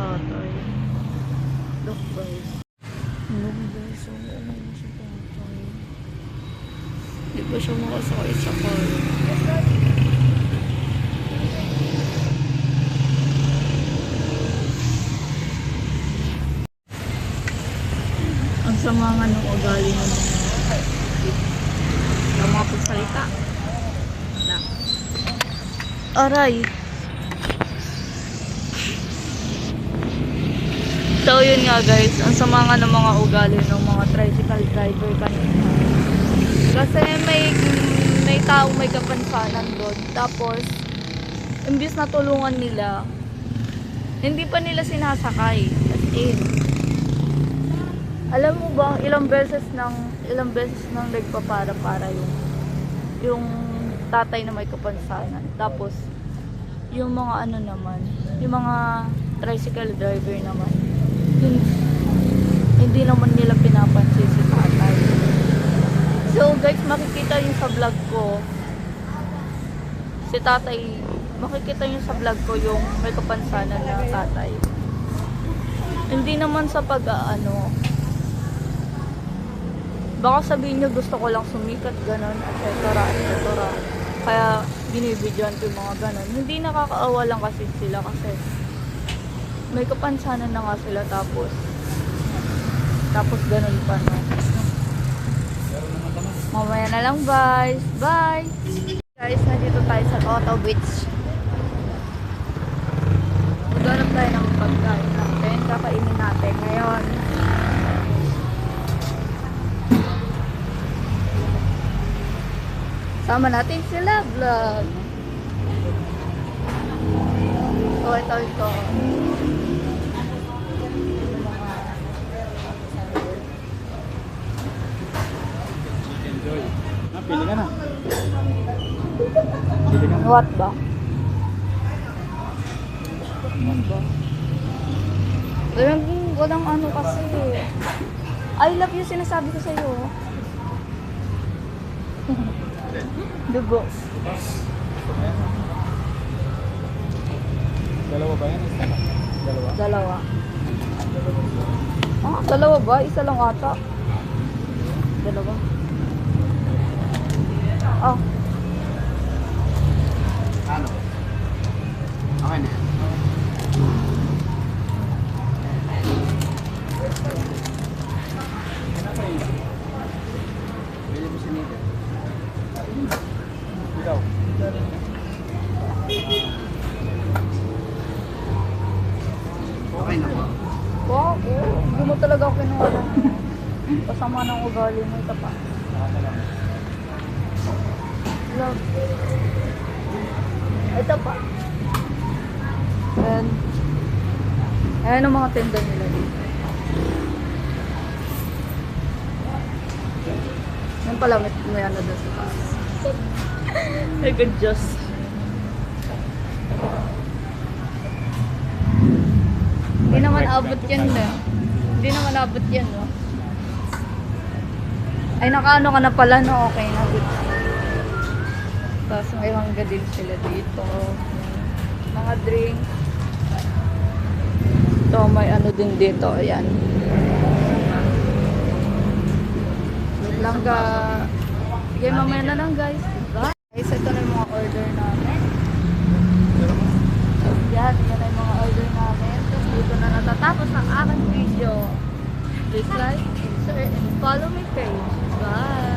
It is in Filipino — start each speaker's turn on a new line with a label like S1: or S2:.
S1: tatay. Look guys. Look guys, so ano mo si tatay. Di ba siya makasakay sa car? Ang sama nga ng ugali ng mga pagsalita. Na. Aray. So yun nga guys, ang sama nga ng mga ugali ng mga tricycle driver kanina. Kasi may taong may kapansanan doon. Tapos, imbis na tulungan nila, hindi pa nila sinasakay. As in, alam mo ba, ilang beses nang nagpapara-para yung tatay na may kapansanan. Tapos, yung mga ano naman, yung mga tricycle driver naman, hindi naman nila pinapansin si tatay. So guys, makikita yung sa vlog ko, si tatay, makikita yung sa vlog ko yung may kapansanan na tatay. Hindi naman sa pag-ano, baka sabihin nyo gusto ko lang sumikat, ganon, etc. Kaya binibidyoan ko yung mga ganon. Hindi nakakaawa lang kasi sila kasi may kapansanan na nga sila, tapos ganon pa, no? Mamaya na lang guys. Bye! Guys, nandito tayo sa Auto Beach. Maghanap tayo ng pagkain natin. Kakainin natin ngayon. Sama natin sila vlog. So ito.
S2: Pili ka na.
S1: What ba? Walang ano kasi. I love you sinasabi ko sa'yo. Dugo.
S2: Dalawa ba yan?
S1: Dalawa. Ah, dalawa ba? Isa lang ata. Dalawa. Oh.
S2: Ano? Okay na yan. Bili mo si Nita. Ikaw. Okay na po.
S1: Wow, hindi mo talaga ako kinuha. Kasama ng ugali mo, ito pa. Love. Ito pa. And, ayan ang mga tenda nila dito. Yan pala, may ano doon sa taas. Ay, good Diyos. Hindi naman abot yan, no? Hindi naman abot yan, no? Ay, nakaano ka na pala, no? Okay na, good. Tapos may hangga din sila dito. Mga drink. Ito, may ano din dito. Ayan. Wait lang ka. Sige, mamaya na lang guys. Diba? Guys, ito na yung mga order namin. Yan na yung mga order namin. Tapos dito na natatapos ang aking video. Please like, share, and follow my page. Bye!